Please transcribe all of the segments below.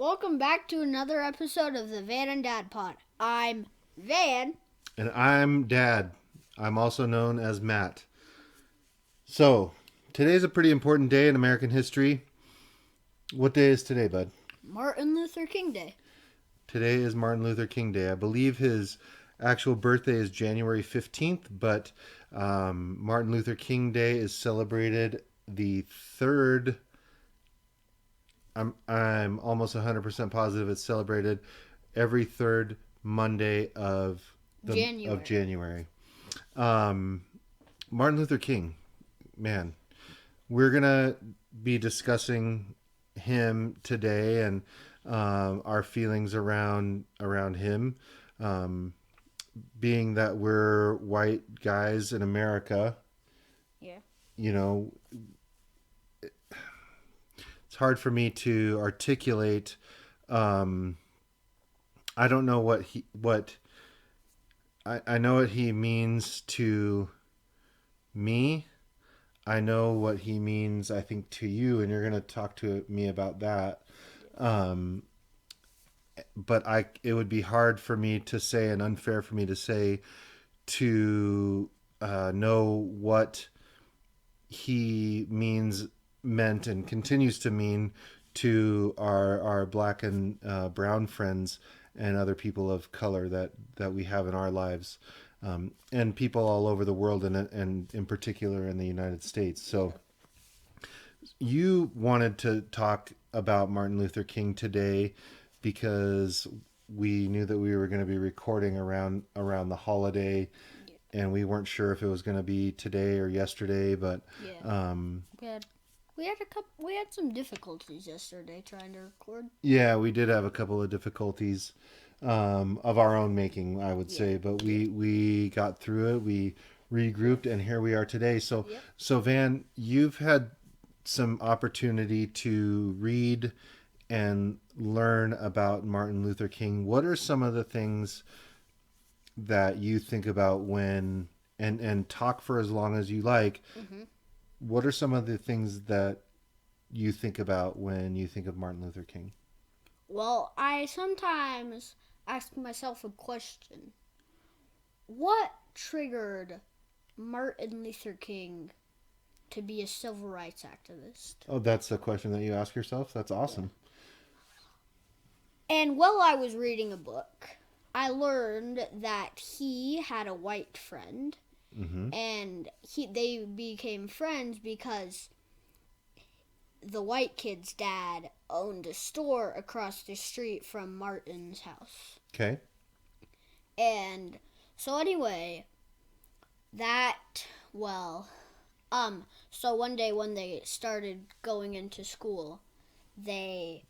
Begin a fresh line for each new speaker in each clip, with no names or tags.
Welcome back to another episode of the Van and Dad Pod. I'm Van.
And I'm Dad. I'm also known as Matt. So, today's a pretty important day in American history. What day is today, bud?
Martin Luther King Day.
Today is Martin Luther King Day. I believe his actual birthday is January 15th, but Martin Luther King Day is celebrated the third. I'm almost 100% positive it's celebrated every third Monday of January. Martin Luther King, man, we're gonna be discussing him today and our feelings around him. Um, Being that we're white guys in America,
Yeah.
you know, it's hard for me to articulate. Um, I don't know what I know what he means to me. I know what he means, I think, to you, and you're going to talk to me about that. Um, but it would be hard for me to say and unfair for me to say to know what he meant and continues to mean to our black and brown friends and other people of color that we have in our lives, and people all over the world, and in particular in the United States. So you wanted to talk about Martin Luther King today because we knew that we were going to be recording around the holiday, and we weren't sure if it was going to be today or yesterday, but
Yeah. We had some difficulties yesterday trying to record.
yeah, we did have a couple of difficulties of our own making, I would say, but we got through it. We regrouped, and here we are today. So,
Yep.
so Van, you've had some opportunity to read and learn about Martin Luther King. What are some of the things that you think about when and talk for as long as you like?
Mm-hmm.
What are some of the things that you think about when you think of Martin Luther King?
Well, I sometimes ask myself a question. What triggered Martin Luther King to be a civil rights activist?
Oh, that's a question that you ask yourself? That's awesome.
And while I was reading a book, I learned that he had a white friend,
Mm-hmm.
and they became friends because the white kid's dad owned a store across the street from Martin's house.
Okay.
And so anyway, that well, so one day when they started going into school, they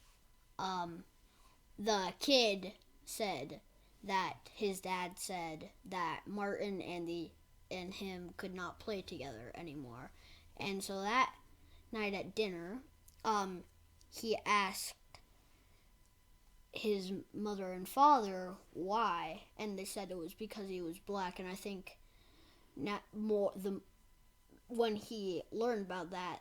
the kid said that his dad said that Martin and him could not play together anymore. And so that night at dinner, he asked his mother and father why, and they said it was because he was black. And I think not more the when he learned about that,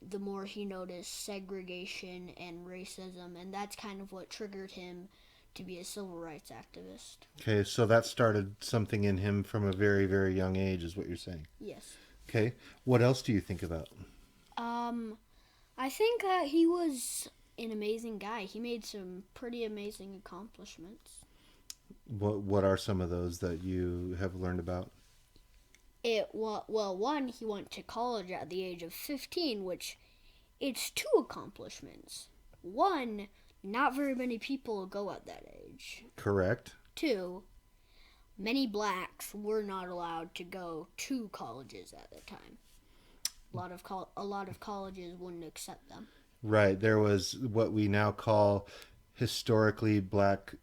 the more he noticed segregation and racism, and that's kind of what triggered him to be a civil rights activist.
Okay, so that started something in him from a very, very young age, is what you're saying.
Yes.
Okay. What else do you think about?
I think that he was an amazing guy. He made some pretty amazing accomplishments.
What are some of those that you have learned about?
One, he went to college at the age of 15, which it's two accomplishments. One, not very many people go at that age.
Correct.
Two, many blacks were not allowed to go to colleges at the time. A lot of colleges wouldn't accept them.
Right. There was what we now call historically black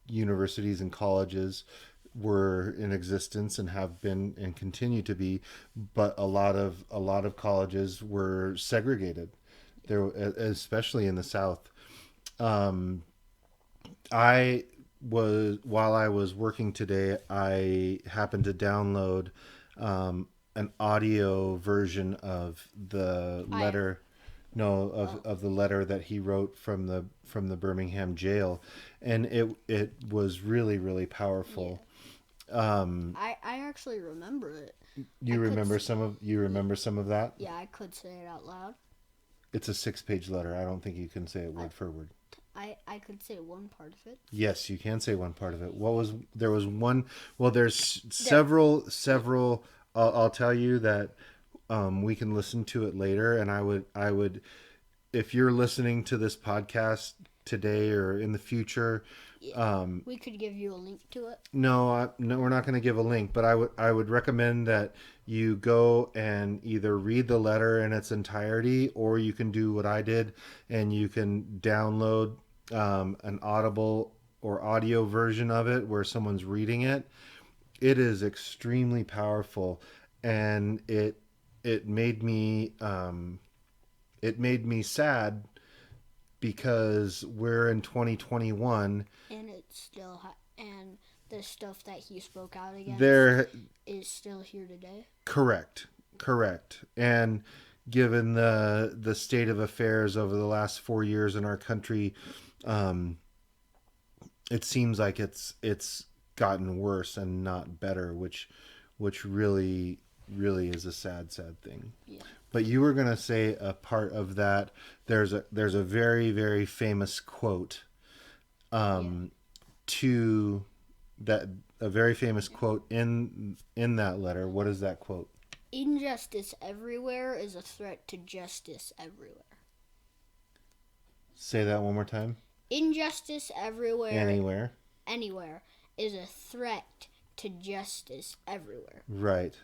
universities and colleges were in existence and have been and continue to be, but a lot of colleges were segregated. There, especially in the South. Um, I while I was working today, I happened to download an audio version of the
I
letter No,
Oh,
of the letter that he wrote from the Birmingham jail, and it was really really
yeah.
powerful. Um,
I actually remember it. I
you
could,
remember
s-
some of you
yeah,
remember some of that?
yeah, I could say it out loud.
It's a 6 page letter. I don't think you can say it
I,
word for word.
I could say one part of it.
Yes, you can say one part of it. What was there was one? Well, there's
There, yeah,
several. I'll tell you that we can listen to it later, and I would if you're listening to this podcast today or in the future.
yeah.
Um,
We could give you a link to it.
no, we're not going to give a link, but I would recommend that you go and either read the letter in its entirety, or you can do what I did, and you can download an Audible or audio version of it where someone's reading it. It is extremely powerful, and it made me it made me sad because we're in 2021.
And it's still and the stuff that he spoke out against
There
is still here today.
Correct, correct. And given the state of affairs over the last 4 years in our country, um, it seems like it's gotten worse and not better, which really really is a sad thing.
Yeah,
But you were gonna say a part of that. There's a very very famous quote
yeah,
to that a very famous quote in that letter. What is that quote?
injustice everywhere is a threat to justice everywhere.
Say that one more time.
Injustice everywhere,
Anywhere.
anywhere, is a threat to justice everywhere.
Right.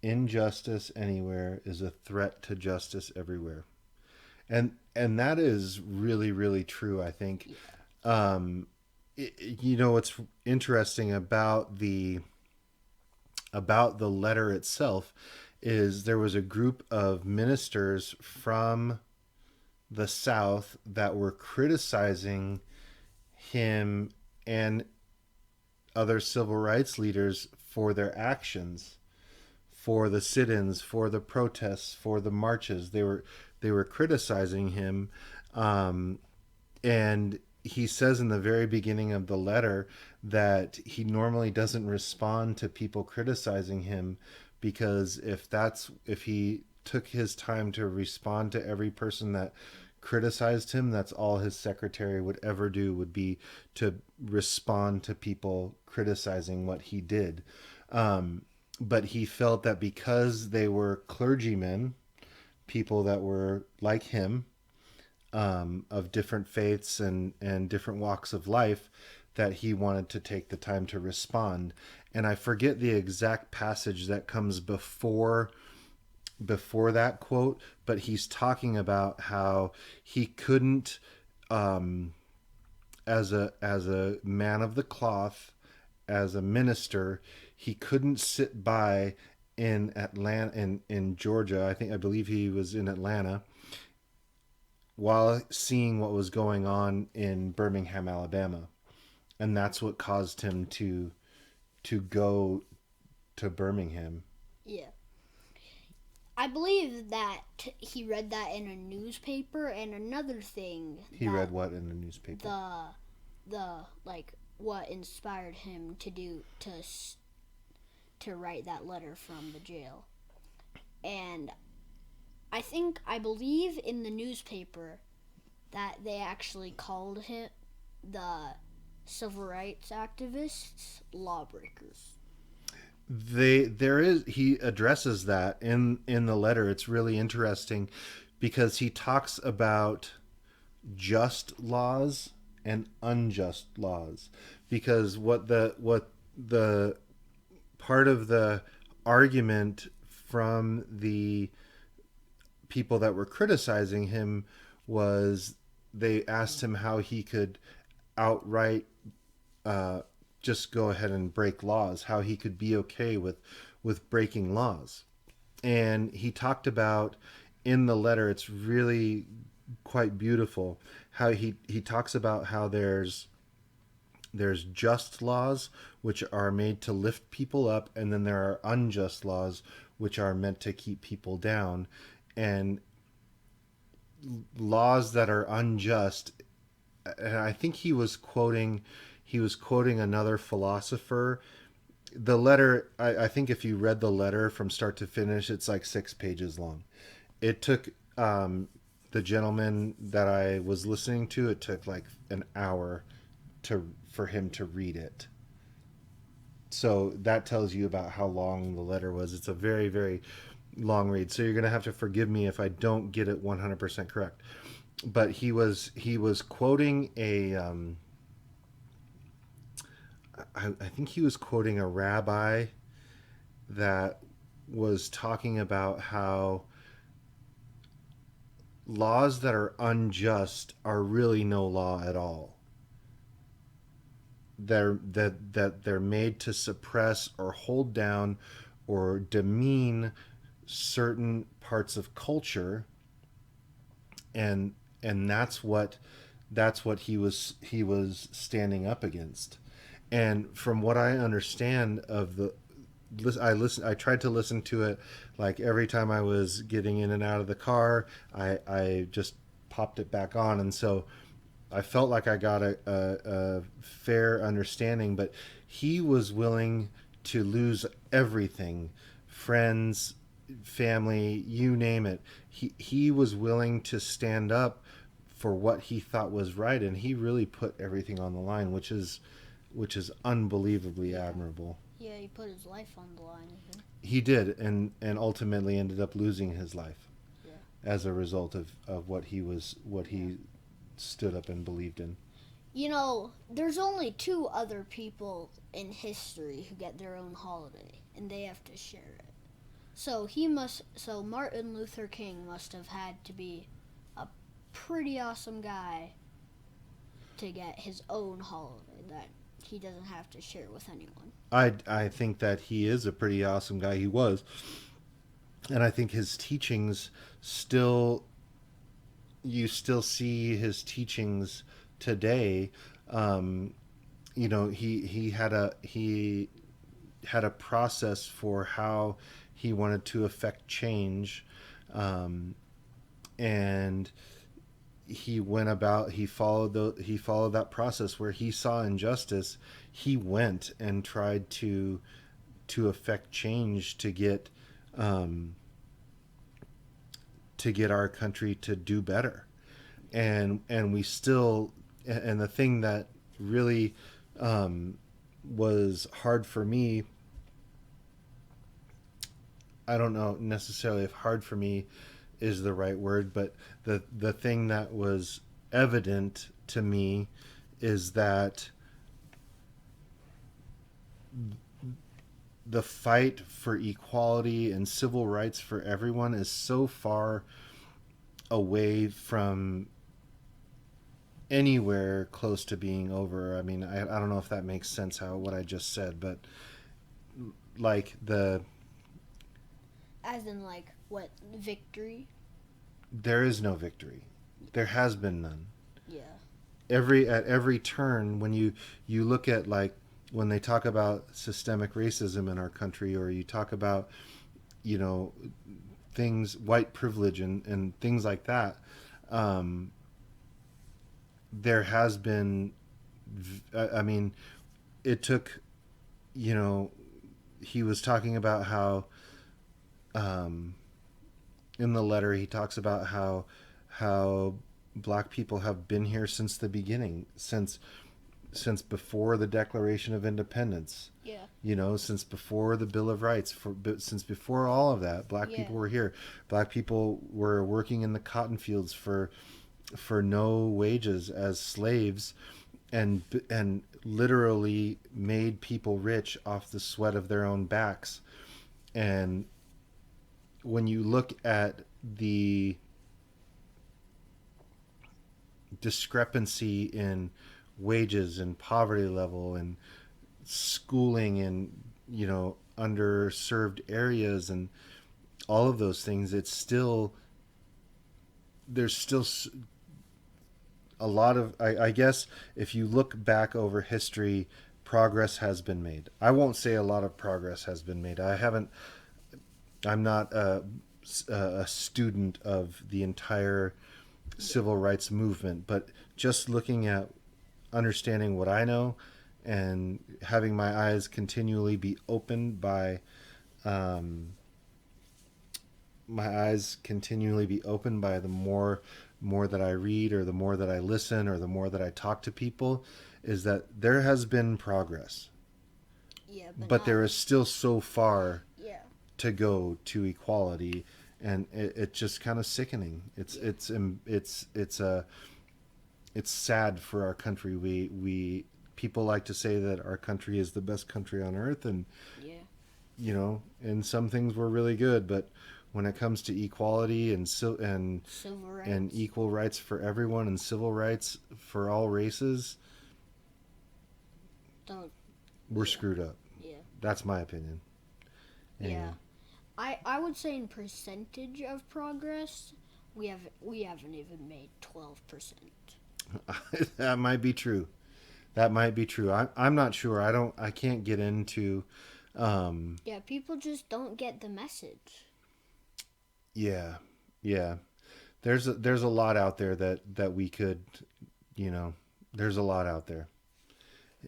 Injustice anywhere is a threat to justice everywhere. And that is really really true, I think.
Yeah,
Um you know what's interesting about the letter itself is there was a group of ministers from the South that were criticizing him and other civil rights leaders for their actions, for the sit-ins, for the protests, for the marches. They were criticizing him, um, and he says in the very beginning of the letter that he normally doesn't respond to people criticizing him because if he took his time to respond to every person that criticized him, that's all his secretary would ever do would be to respond to people criticizing what he did. Um, but he felt that because they were clergymen, people that were like him, of different faiths and different walks of life, that he wanted to take the time to respond. And I forget the exact passage that comes before that quote, but he's talking about how he couldn't, um, as a man of the cloth, as a minister, he couldn't sit by in Atlanta in Georgia. I believe he was in Atlanta while seeing what was going on in Birmingham, Alabama, and that's what caused him to go to Birmingham.
yeah. I believe that he read that in a newspaper, and another thing
He
that
read what in the newspaper?
the like what inspired him to write that letter from the jail. And I believe in the newspaper that they actually called him the civil rights activists lawbreakers.
There is he addresses that in the letter. It's really interesting because he talks about just laws and unjust laws, because what the part of the argument from the people that were criticizing him was they asked him how he could outright uh, just go ahead and break laws, how he could be okay with breaking laws. And he talked about in the letter, it's really quite beautiful how he talks about how there's just laws which are made to lift people up, and then there are unjust laws which are meant to keep people down. And laws that are unjust. And I think he was quoting another philosopher. The letter, I think if you read the letter from start to finish, it's like 6 pages long. It took the gentleman that I was listening to, it took like an hour to for him to read it. So that tells you about how long the letter was. It's a very, very long read. So you're going to have to forgive me if I don't get it 100% correct. But he was quoting I think he was quoting a rabbi that was talking about how laws that are unjust are really no law at all. They're made to suppress or hold down or demean certain parts of culture, and that's what he was standing up against. And from what I understand of the I tried to listen to it like every time I was getting in and out of the car. I just popped it back on, and so I felt like I got a fair understanding. But he was willing to lose everything, friends, family, you name it. He was willing to stand up for what he thought was right, and he really put everything on the line, which is unbelievably
Yeah.
admirable.
Yeah, he put his life on the line even.
He did, and ultimately ended up losing his life
Yeah.
as a result of what
Yeah.
he stood up and believed in.
There's only two other people in history who get their own holiday, and they have to share it. So Martin Luther King must have had to be a pretty awesome guy to get his own holiday that he doesn't have to share with anyone.
I think that he is a pretty awesome guy. He was, and I think his teachings still you still see his teachings today. Um, he had a process for how he wanted to affect change, um, and he followed that process where he saw injustice. He went and tried to affect change um, to get our country to do better. And we still, and the thing that really was hard for me, I don't know necessarily if hard for me is the right word, but the thing that was evident to me is that the fight for equality and civil rights for everyone is so far away from anywhere close to being over. I mean, I don't know if that makes sense how what I just said, but like
As in, like, what, victory?
there is no victory. There has been none.
Yeah.
At every turn, when you look at, like, when they talk about systemic racism in our country, or you talk about, you know things, white privilege, and things like that, um, there has been, I mean, it took, you know he was talking about how, um, in the letter he talks about how black people have been here since the beginning, since before the Declaration of Independence,
Yeah.
since before the Bill of Rights, since before all of that, black
Yeah.
people were here. Black people were working in the cotton fields for no wages as slaves, and literally made people rich off the sweat of their own backs. And when you look at the discrepancy in wages and poverty level and schooling in, underserved areas and all of those things, there's still a lot of, I guess, if you look back over history, progress has been made. I won't say a lot of progress has been made. I'm not a student of the entire, civil rights movement, but just looking at understanding what I know and having my eyes continually be opened by um, the more that I read or the more that I listen or the more that I talk to people is that there has been progress,
Yeah, but
but
not.
there is still so far
Yeah,
to go to equality, and it's just kind of sickening.
yeah,
It's sad for our country. We people like to say that our country is the best country on earth, and
yeah.
and some things were really good, but when it comes to equality
Civil
and
rights.
equal rights for everyone and civil rights for all races,
Don't.
we're
Yeah,
screwed up.
yeah,
That's my opinion.
yeah.
Anyway,
I would say in percentage of progress, we haven't even made 12%.
that might be true. That might be true. I'm not sure. I can't get into. Um,
Yeah, people just don't get the message.
yeah, yeah. There's a lot out there that we could, you know, there's a lot out there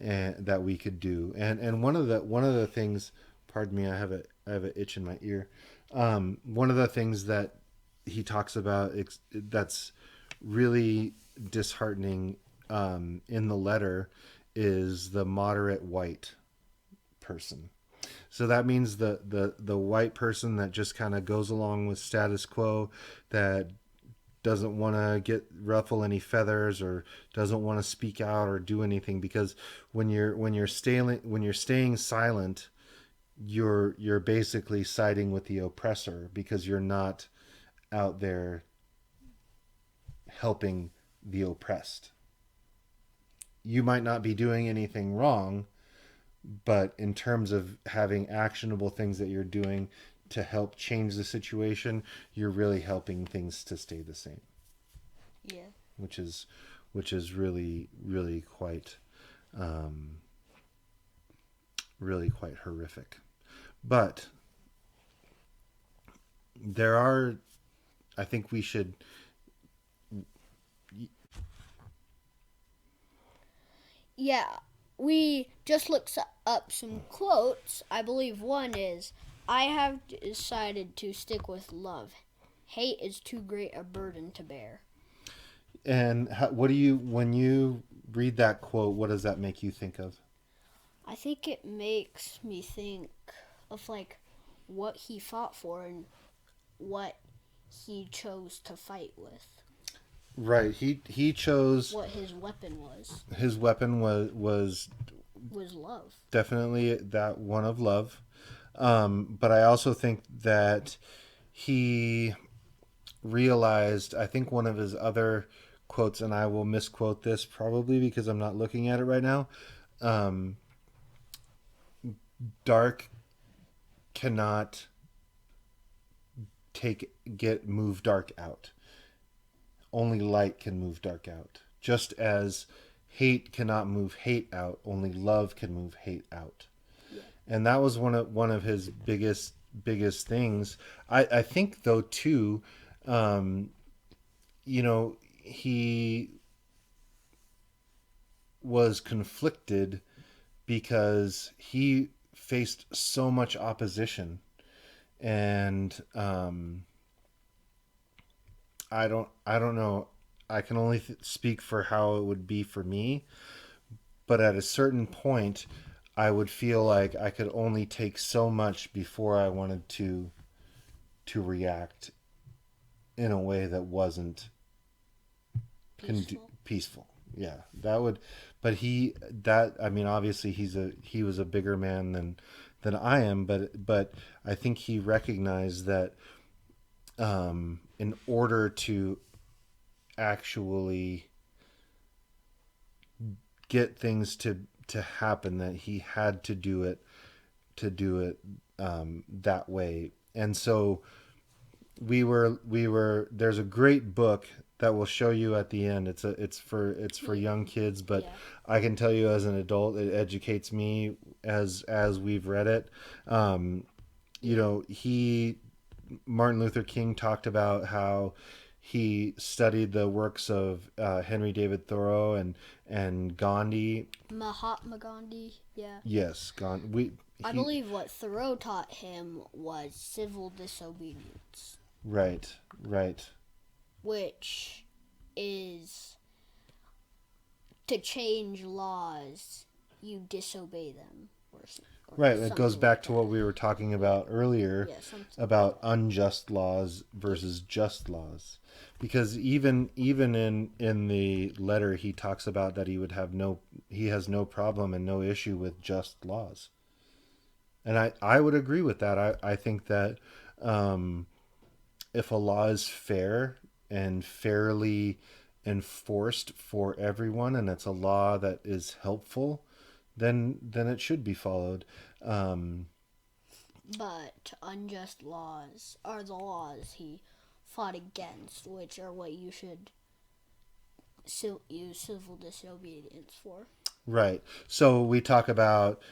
and that we could do. And one of the things, pardon me, I have an itch in my ear. One of the things that he talks about that's really disheartening in the letter is the moderate white person. So that means the white person that just kind of goes along with status quo, that doesn't want to get ruffle any feathers or doesn't want to speak out or do anything, because when you're staying silent, you're basically siding with the oppressor because you're not out there helping the oppressed. You might not be doing anything wrong, but in terms of having actionable things that you're doing to help change the situation, you're really helping things to stay the same,
Yeah,
which is really um, quite horrific. But there are, I think we should.
yeah. We just looked up some quotes. I believe one is, "I have decided to stick with love. Hate is too great a burden to bear."
And what do you, when you read that quote, what does that make you think of?
I think it makes me think of like what he fought for and what he chose to fight with.
Right. He chose
What his weapon
his weapon
was love.
definitely that one of love. But I also think that he realized, I think one of his other quotes, and I will misquote this probably because I'm not looking at it right now. Um, Dark cannot move dark out. Only light can move dark out. Just as hate cannot move hate out, only love can move hate out.
Yeah.
And that was one of his biggest things. I think though too, um, he was conflicted because he faced so much opposition, and I don't know. I can only speak for how it would be for me, but at a certain point, I would feel like I could only take so much before I wanted to react in a way that wasn't
Peaceful.
peaceful. Yeah, that would. But I mean, obviously he was a bigger man than I am, but I think he recognized that in order to actually get things to happen, that he had to do it that way. And so we were there's a great book that will show you at the end. It's for
Yeah.
young kids, but
Yeah.
I can tell you as an adult, it educates me as we've read it. um,
Yeah.
he Martin Luther King talked about how he studied the works of Henry David Thoreau and Gandhi.
Mahatma Gandhi. Yeah.
Yes, Gandhi. We
I
he
believe what Thoreau taught him was civil disobedience,
right, right,
which is to change laws, you disobey them, or
right. It goes
something
back
like
to what
that.
we were talking
Yeah,
about earlier
yeah, something like
about
that.
unjust laws versus just laws, because even in the letter he talks about that he has no problem and no issue with just laws. And I would agree with that. I think that um, if a law is fair and fairly enforced for everyone, and it's a law that is helpful, then it should be followed. Um,
But unjust laws are the laws he fought against, which are what you should use civil disobedience for.
right. So we talk about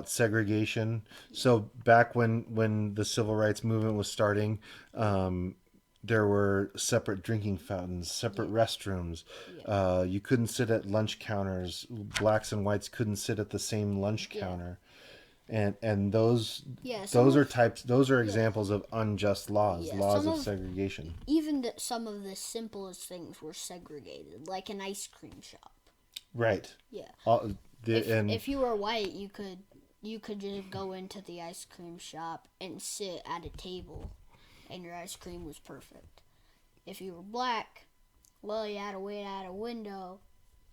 segregation. So back when the civil rights movement was starting, um, there were separate drinking fountains, separate
Yeah,
restrooms.
yeah,
You couldn't sit at lunch counters. Blacks and whites couldn't sit at the same lunch
yeah,
counter. And those
yeah. Some
those are
of
types those are
yeah,
examples of unjust laws,
yeah.
laws
Some
of
of
segregation.
some of the simplest things were segregated, like an ice cream shop.
Right.
Yeah.
All, and
If you were white, you could just go into the ice cream shop and sit at a table, and your ice cream was perfect. If you were black, well, you had to wait at a window,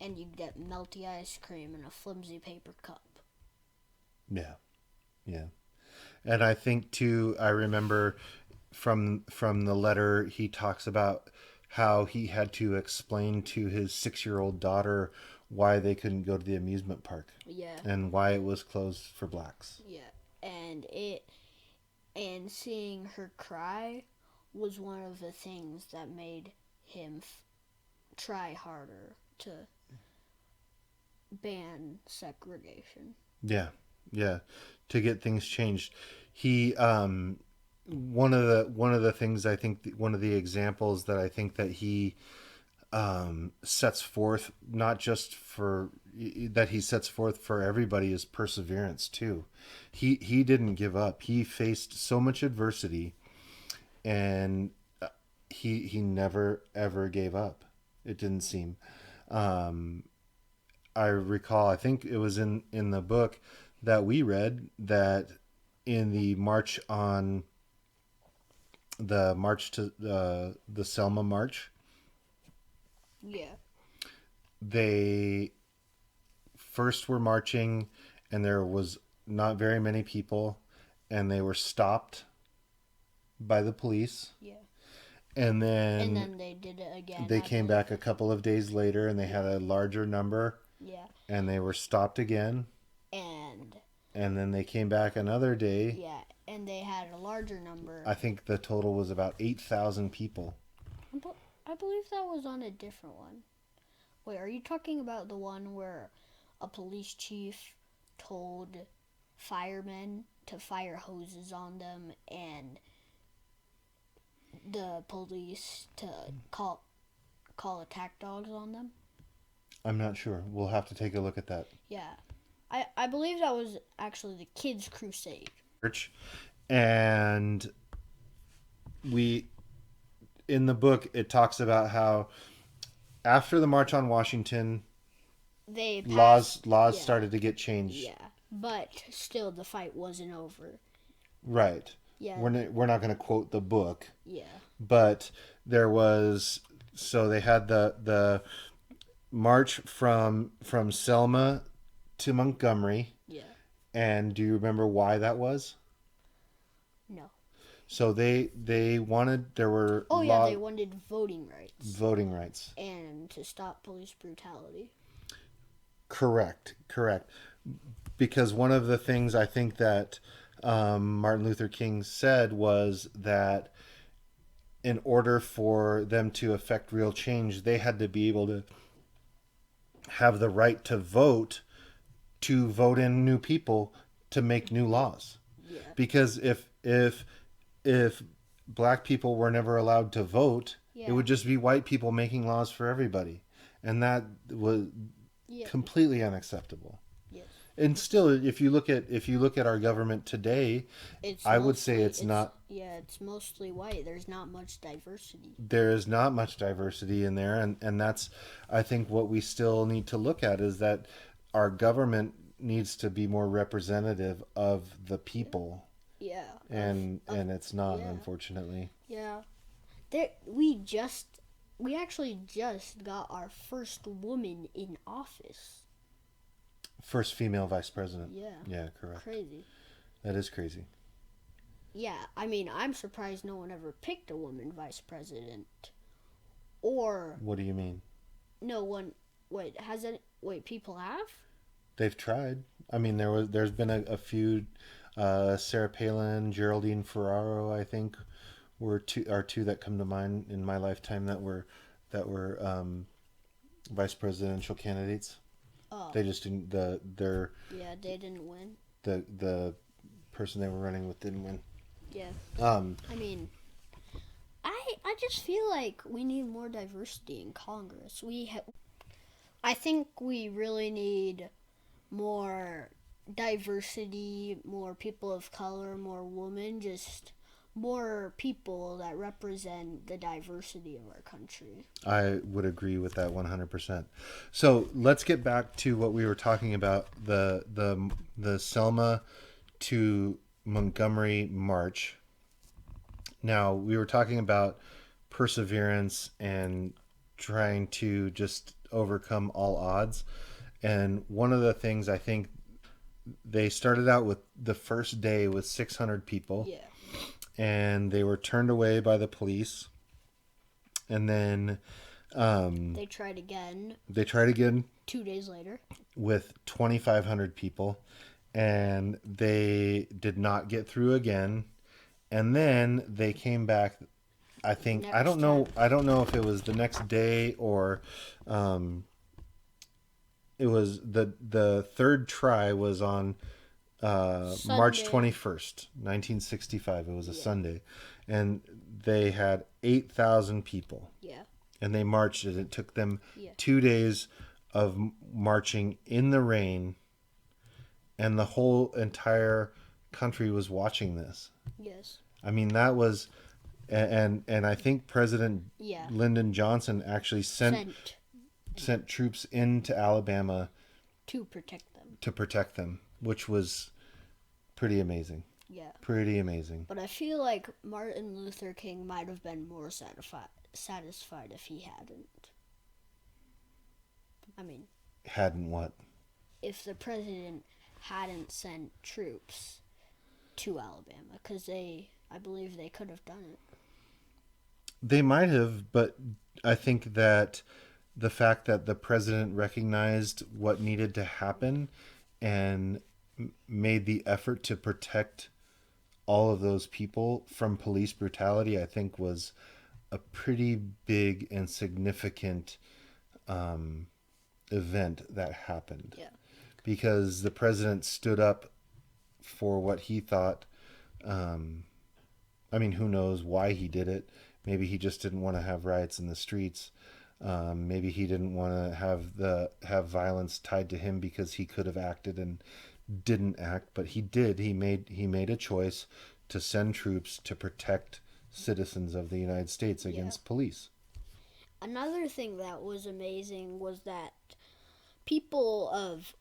and you'd get melty ice cream in a flimsy paper cup.
yeah, yeah. And I think too, I remember from the letter he talks about how he had to explain to his 6-year-old daughter why they couldn't go to the amusement park
Yeah,
and why it was closed for blacks.
yeah, and seeing her cry was one of the things that made him try harder to ban segregation.
Yeah, yeah. To get things changed, he one of the things I think one of the examples that I think that he sets forth not just for that he sets forth for everybody is perseverance too. He didn't give up. He faced so much adversity, and he never ever gave up. It didn't seem. Um, I recall, I think it was in the book that we read that in the march to the Selma March,
Yeah,
they first were marching and there was not very many people and they were stopped by the police.
yeah.
And
And
then
then they did it again,
they
I
came
believe.
back a couple of days later and they had
Yeah,
a larger number
yeah.
and they were stopped again.
And
And then they came back another day.
yeah, and they had a larger number.
I think the total was about 8,000 people.
I believe that was on a different one. Wait, are you talking about the one where a police chief told firemen to fire hoses on them and the police to call attack dogs on them?
I'm not sure. We'll have to take a look at that.
Yeah. I believe that was actually the Kids Crusade.
Church. And we, in the book, it talks about how after the March on Washington,
They passed,
laws
yeah,
started to get changed.
yeah. But still, the fight wasn't over.
Right.
Yeah,
We're not going to quote the book,
yeah,
but there was, so they had the march from Selma to Montgomery.
yeah.
And do you remember why that was?
No.
So they wanted, there were
Oh yeah, they wanted voting rights
voting rights.
and to stop police brutality.
Correct. Because one of the things I think that Martin Luther King said was that in order for them to affect real change, they had to be able to have the right to vote in new people to make new laws.
Yeah,
Because if black people were never allowed to vote, it
Yeah.
would just be white people making laws for everybody, and that was
Yeah.
completely unacceptable.
Yes.
And still, if you look at our government today,
It's
I would say
mostly
it's not.
it's mostly white. There's not much diversity.
There is not much diversity in there, and that's, I think, what we still need to look at is that our government needs to be more representative of the people,
Yeah.
and it's not,
Yeah.
unfortunately.
Yeah. We actually just got our first woman in office.
First female vice president.
Yeah.
Yeah, correct.
Crazy.
That is crazy.
Yeah, I mean, I'm surprised no one ever picked a woman vice president. Or
What do you mean?
no one. Wait, people have?
They've tried. I mean, there's been a few. Sarah Palin, Geraldine Ferraro, I think, are two that come to mind in my lifetime that were vice presidential candidates.
Oh.
They just didn't.
Yeah, they didn't win.
The person they were running with didn't win.
Yeah.
Um,
I mean, I just feel like we need more diversity in Congress. I think we really need more diversity, more people of color, more women, just more people that represent the diversity of our country.
I would agree with that 100%. So let's get back to what we were talking about, the Selma to Montgomery March. Now, we were talking about perseverance and trying to just overcome all odds. And one of the things, I think, they started out with the first day with 600 people,
Yeah.
and they were turned away by the police. And then
They tried again
they tried again
2 days later.
with 2,500 people, and they did not get through again. And then they came back. I think I
Next
don't know.
time.
I don't know if it was the next day or it was the third try was on March
Sunday.
21st, 1965. It was a
Yeah.
Sunday, and they had 8,000 people,
Yeah.
and they marched. And it took them
Yeah.
2 days of marching in the rain, and the whole entire country was watching this.
Yes.
I mean, that was, and I think President
Yeah.
Lyndon Johnson actually sent troops into Alabama
to protect them.
to protect them, which was pretty amazing.
Yeah.
Pretty amazing.
But I feel like Martin Luther King might have been more satisfied if he hadn't. I mean,
Hadn't what?
if the president hadn't sent troops to Alabama, because I believe they could have done it.
They might have, but I think that the fact that the president recognized what needed to happen and made the effort to protect all of those people from police brutality, I think was a pretty big and significant event that happened.
Yeah.
Because the president stood up for what he thought. I mean, who knows why he did it? Maybe he just didn't want to have riots in the streets. Maybe he didn't want to have violence tied to him because he could have acted and didn't act, but he did. He made a choice to send troops to protect citizens of the United States against police.
Another thing that was amazing was that people of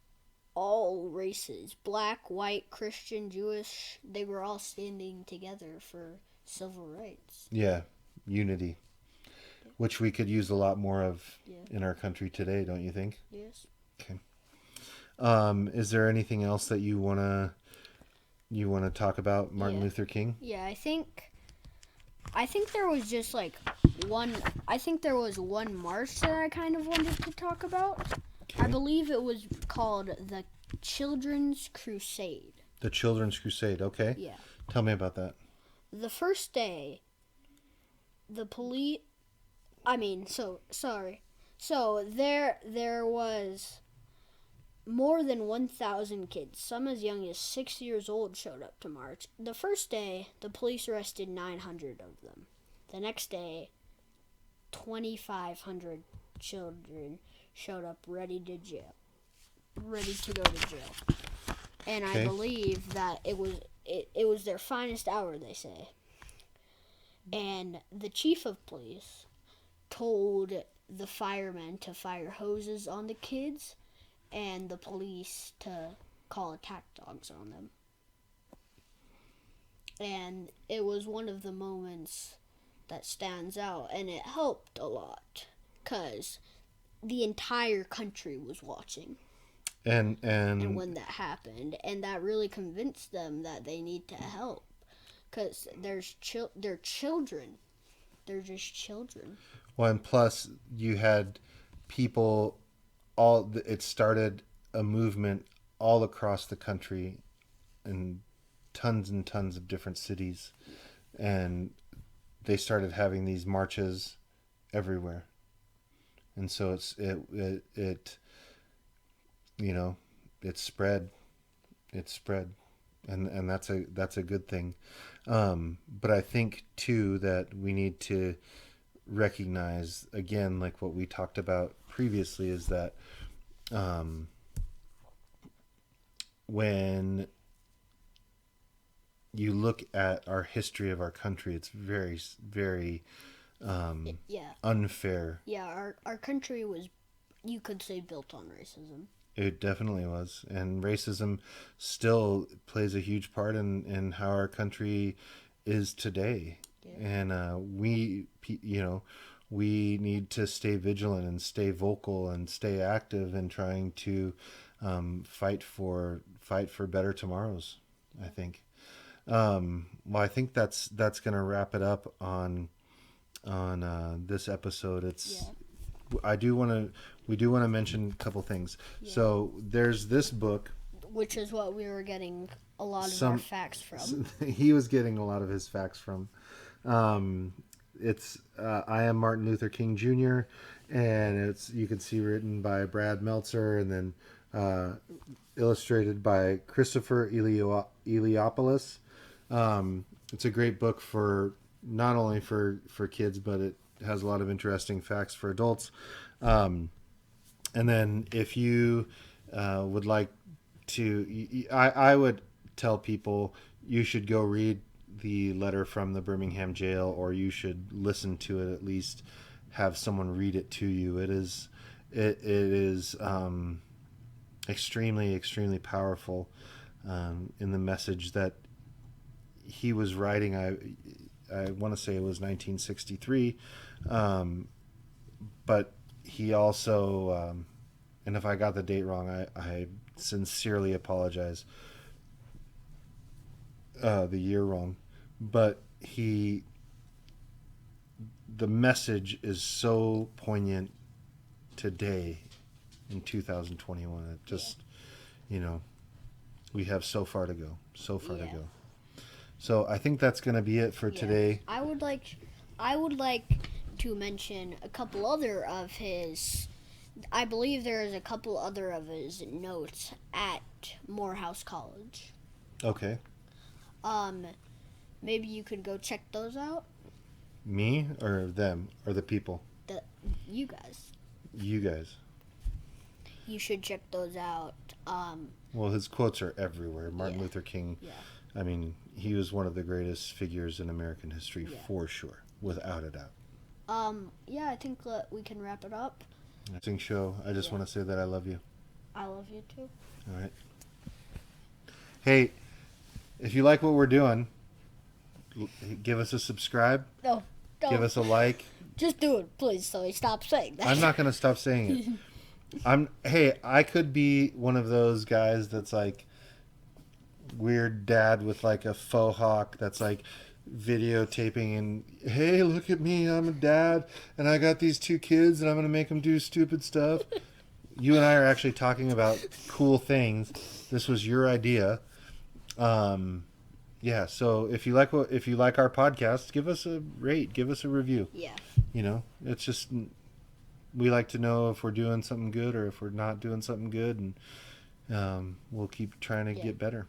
all races, black, white, Christian, Jewish, they were all standing together for civil rights.
Yeah, unity, which we could use a lot more of
Yeah.
in our country today, don't you think?
Yes.
Okay. Is there anything else that you wanna talk about Martin
Yeah.
Luther King?
Yeah, I think there was just like one march that I kind of wanted to talk about. I
Okay.
believe it was called the Children's Crusade.
The Children's Crusade. Okay.
Yeah.
Tell me about that.
The first day, the police. Sorry. So there was more than 1,000 kids, some as young as 6 years old, showed up to march. The first day, the police arrested 900 of them. The next day, 2,500 children showed up ready to go to jail. And I believe that it was their finest hour, they say. And the chief of police told the firemen to fire hoses on the kids and the police to call attack dogs on them. And it was one of the moments that stands out, and it helped a lot because the entire country was watching.
And
when that happened, and that really convinced them that they need to help because they're children. They're just children.
Well, and plus you had people it started a movement all across the country in tons and tons of different cities, and they started having these marches everywhere. And so it you know, it spread, and that's a good thing. But I think too that we need to recognize, again, like what we talked about previously, is that when you look at our history of our country, it's very, very unfair.
Yeah, our country was, you could say, built on racism.
It definitely was. And racism still plays a huge part in how our country is today. Yeah. And we need to stay vigilant and stay vocal and stay active in trying to fight for better tomorrows, I think. Well, I think that's going to wrap it up on this episode. We do want to mention a couple things. Yeah. So there's this book,
which is what we were getting a lot of our facts from.
He was getting a lot of his facts from. It's I Am Martin Luther King Jr., and you can see written by Brad Meltzer, and then illustrated by Christopher Eliopoulos. It's a great book for not only for kids, but it has a lot of interesting facts for adults. And then if you would like to, I would tell people you should go read the letter from the Birmingham jail, or you should listen to it, at least have someone read it to you. It is extremely, extremely powerful in the message that he was writing. I want to say it was 1963, but he also, and if I got the date wrong, I sincerely apologize. The year wrong, but the message is so poignant today in 2021. It just, we have so far to go, to go. So I think that's going to be it for today.
I would like to mention a couple other of his. I believe there is a couple other of his notes at Morehouse College.
Okay.
Maybe you could go check those out.
Me or them or the people?
You guys.
You guys.
You should check those out.
Well, his quotes are everywhere. Martin Luther King. Yeah. I mean, he was one of the greatest figures in American history for sure, without a doubt.
Yeah, I think that we can wrap it up.
Show. I just want to say that I love you.
I love you too.
All right. Hey, if you like what we're doing, give us a subscribe.
No, don't.
Give us a like.
Just do it, please, so stop saying that.
I'm not going to stop saying it. I could be one of those guys that's like weird dad with like a faux hawk that's like videotaping and, hey, look at me, I'm a dad and I got these 2 kids and I'm going to make them do stupid stuff. You and I are actually talking about cool things. This was your idea. Yeah, so if you like our podcast, give us a rate, give us a review.
Yeah.
It's just, we like to know if we're doing something good or if we're not doing something good, and We'll keep trying to
Yeah.
get better.